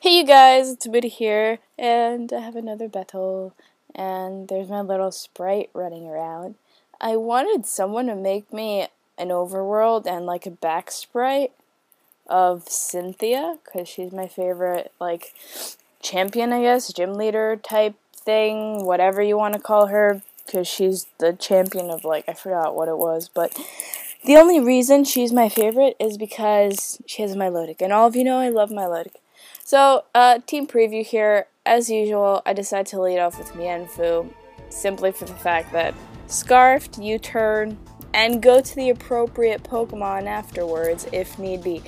Hey you guys, it's Mooty here, and I have another battle, and there's my little sprite running around. I wanted someone to make me an overworld and like a back sprite of Cynthia, because she's my favorite, like, champion, I guess, gym leader type thing, whatever you want to call her, because she's the champion of, like, I forgot what it was, but the only reason she's my favorite is because she has Milotic, and all of you know I love Milotic. So, team preview here. As usual, I decided to lead off with Mienfoo, simply for the fact that Scarfed, U-turn, and go to the appropriate Pokemon afterwards, if need be.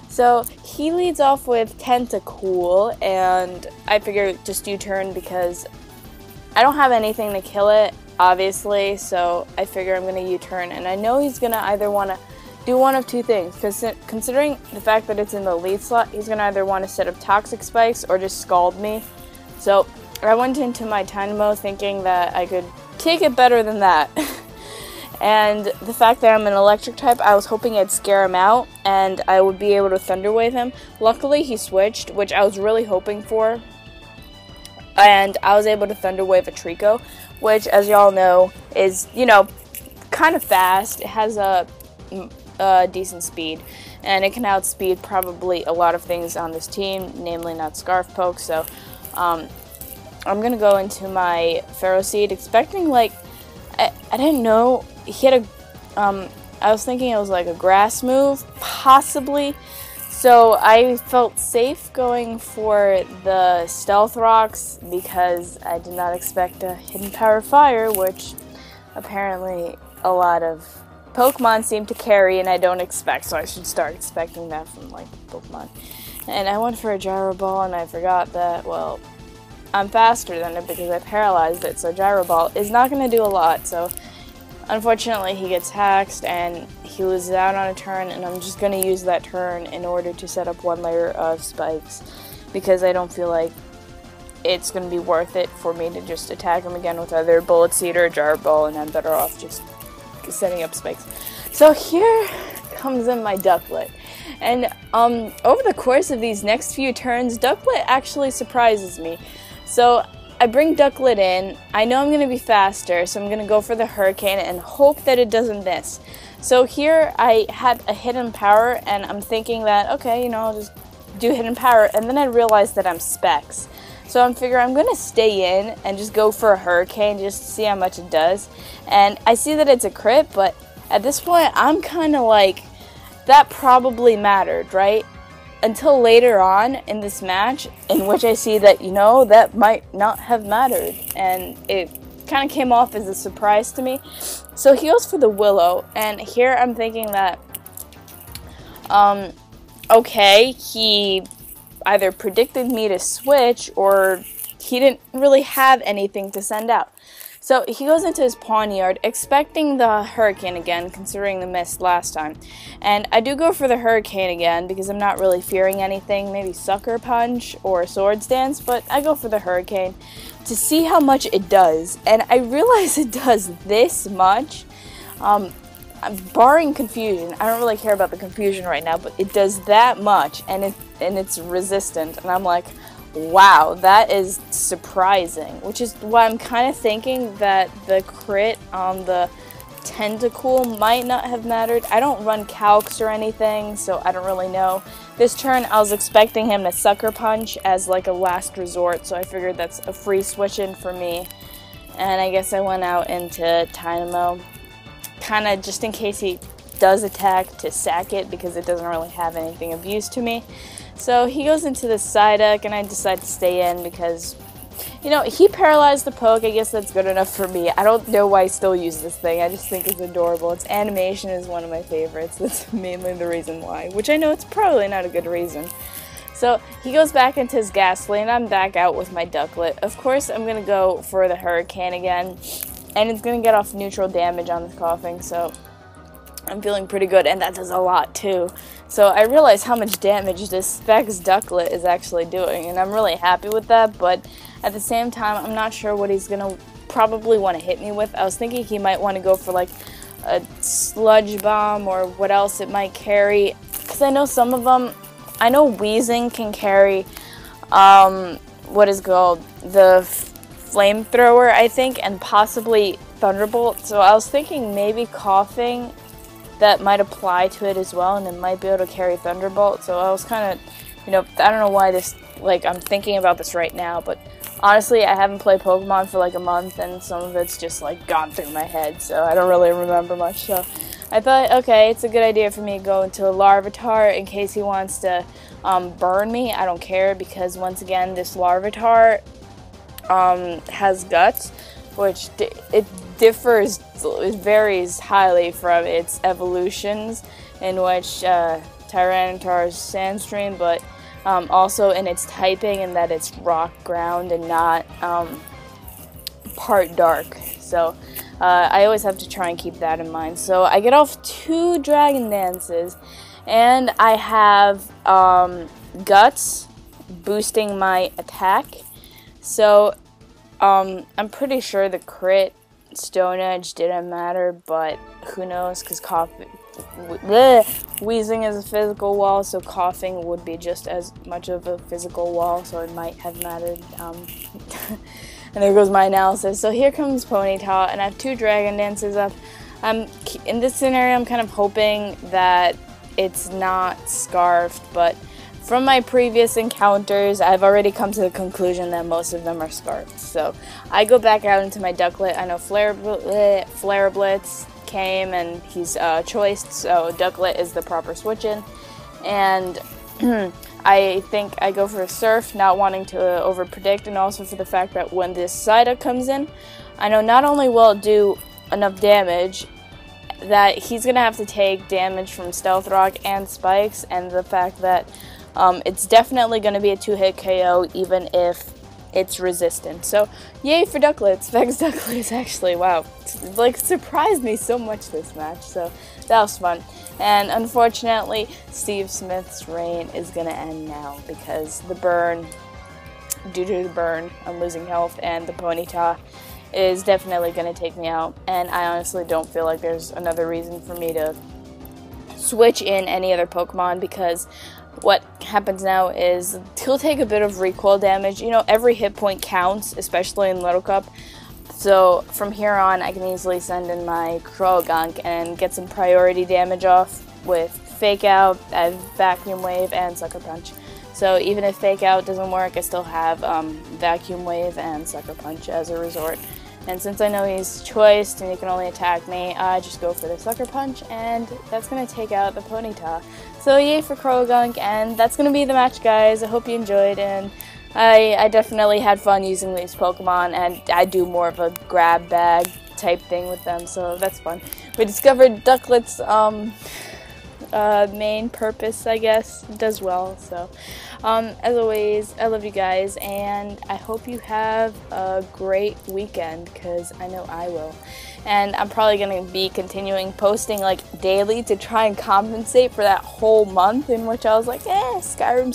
So, he leads off with Tentacool, and I figure just U-turn because I don't have anything to kill it, obviously, so I figure I'm going to U-turn, and I know he's going to either want to do one of two things, because considering the fact that it's in the lead slot, he's going to either want to set up Toxic Spikes or just Scald me. So I went into my Dynamo thinking that I could take it better than that. And the fact that I'm an electric type, I was hoping I'd scare him out and I would be able to Thunder Wave him. Luckily he switched, which I was really hoping for. And I was able to Thunder Wave a Trico, which, as y'all know, is, you know, kind of fast. It has a decent speed, and it can outspeed probably a lot of things on this team, namely not Scarf Poke. So I'm gonna go into my Pharaoh Seed expecting, like, I didn't know he had a I was thinking it was like a grass move possibly, so I felt safe going for the Stealth Rocks because I did not expect a Hidden Power Fire, which apparently a lot of Pokemon seem to carry, and I don't expect, so I should start expecting that from, like, Pokemon. And I went for a Gyro Ball, and I forgot that, well, I'm faster than it because I paralyzed it, so Gyro Ball is not going to do a lot, so unfortunately he gets hacked, and he loses out on a turn, and I'm just going to use that turn in order to set up one layer of spikes, because I don't feel like it's going to be worth it for me to just attack him again with either Bullet Seed or a Gyro Ball, and I'm better off just setting up spikes. So here comes in my Ducklet, and over the course of these next few turns, Ducklet actually surprises me. So I bring Ducklet in, I know I'm going to be faster, so I'm going to go for the Hurricane and hope that it doesn't miss. So here I had a Hidden Power, and I'm thinking that, okay, you know, I'll just do Hidden Power, and then I realized that I'm Specs. So I'm figuring I'm going to stay in and just go for a Hurricane just to see how much it does. And I see that it's a crit, but at this point I'm kind of like, that probably mattered, right? Until later on in this match, in which I see that, you know, that might not have mattered. And it kind of came off as a surprise to me. So he goes for the Willow, and here I'm thinking that, okay, he either predicted me to switch or he didn't really have anything to send out. So he goes into his Pawniard expecting the Hurricane again, considering the miss last time. And I do go for the Hurricane again because I'm not really fearing anything, maybe Sucker Punch or Swords Dance, but I go for the Hurricane to see how much it does. And I realize it does this much. Barring confusion, I don't really care about the confusion right now, but it does that much, and it's resistant, and I'm like, wow, that is surprising, which is why I'm kind of thinking that the crit on the Tentacool might not have mattered. I don't run Calcs or anything, so I don't really know. This turn, I was expecting him to Sucker Punch as like a last resort, so I figured that's a free switch in for me, and I guess I went out into Dynamo, kind of just in case he does attack to sack it because it doesn't really have anything of use to me. So he goes into the Psyduck, and I decide to stay in because, you know, he paralyzed the poke. I guess that's good enough for me. I don't know why I still use this thing. I just think it's adorable. Its animation is one of my favorites. That's mainly the reason why, which I know it's probably not a good reason. So he goes back into his Ghastly, and I'm back out with my Ducklet. Of course, I'm going to go for the Hurricane again, and it's going to get off neutral damage on the Coughing, so I'm feeling pretty good, and that does a lot too. So I realize how much damage this Specs Ducklet is actually doing, and I'm really happy with that, but at the same time, I'm not sure what he's going to probably want to hit me with. I was thinking he might want to go for like a Sludge Bomb or what else it might carry, because I know some of them, I know Weezing can carry what is it called, the flamethrower, I think, and possibly Thunderbolt. So I was thinking maybe coughing, that might apply to it as well, and it might be able to carry Thunderbolt. So I was kind of, you know, I don't know why this, like, I'm thinking about this right now, but honestly, I haven't played Pokemon for like a month, and some of it's just like gone through my head, so I don't really remember much. So I thought, okay, it's a good idea for me to go into a Larvitar in case he wants to burn me. I don't care, because once again, this Larvitar has guts, which it varies highly from its evolutions, in which Tyranitar is Sandstream, but also in its typing, and that it's rock ground and not part dark. So I always have to try and keep that in mind. So I get off 2 Dragon Dances, and I have Guts boosting my attack. So I'm pretty sure the crit Stone Edge didn't matter, but who knows, because wheezing is a physical wall, so coughing would be just as much of a physical wall, so it might have mattered. And there goes my analysis. So here comes Ponyta, and I have 2 Dragon Dances up. In this scenario, I'm kind of hoping that it's not Scarfed, but from my previous encounters, I've already come to the conclusion that most of them are Scarfed. So I go back out into my Ducklet. I know Flare Blitz came, and he's choiced, so Ducklet is the proper switch-in. And I think I go for a Surf, not wanting to overpredict, and also for the fact that when this Psyduck comes in, I know not only will it do enough damage, that he's going to have to take damage from Stealth Rock and Spikes, and the fact that it's definitely going to be a 2-hit KO, even if it's resistant. So, yay for Ducklets. Vex Ducklets, actually, wow, like, surprised me so much this match, so that was fun. And unfortunately, Steve Smith's reign is going to end now, because the burn, due to the burn, I'm losing health, and the Ponyta is definitely going to take me out. And I honestly don't feel like there's another reason for me to switch in any other Pokemon, because what happens now is he'll take a bit of recoil damage. You know, every hit point counts, especially in Little Cup. So from here on, I can easily send in my Croagunk and get some priority damage off with Fake Out, Vacuum Wave, and Sucker Punch. So even if Fake Out doesn't work, I still have Vacuum Wave and Sucker Punch as a resort. And since I know he's choiced and he can only attack me, I just go for the Sucker Punch, and that's going to take out the Ponyta. So yay for Croagunk, and that's going to be the match, guys. I hope you enjoyed, and I definitely had fun using these Pokemon, and I do more of a grab bag type thing with them, so that's fun. We discovered Ducklet's main purpose, I guess, does well. So as always, I love you guys, and I hope you have a great weekend, because I know I will. And I'm probably going to be continuing posting like daily to try and compensate for that whole month in which I was like, Skyrim.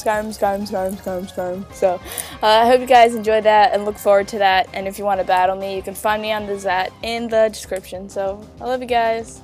So I hope you guys enjoyed that and look forward to that. And if you want to battle me, you can find me on the Zat in the description. So I love you guys.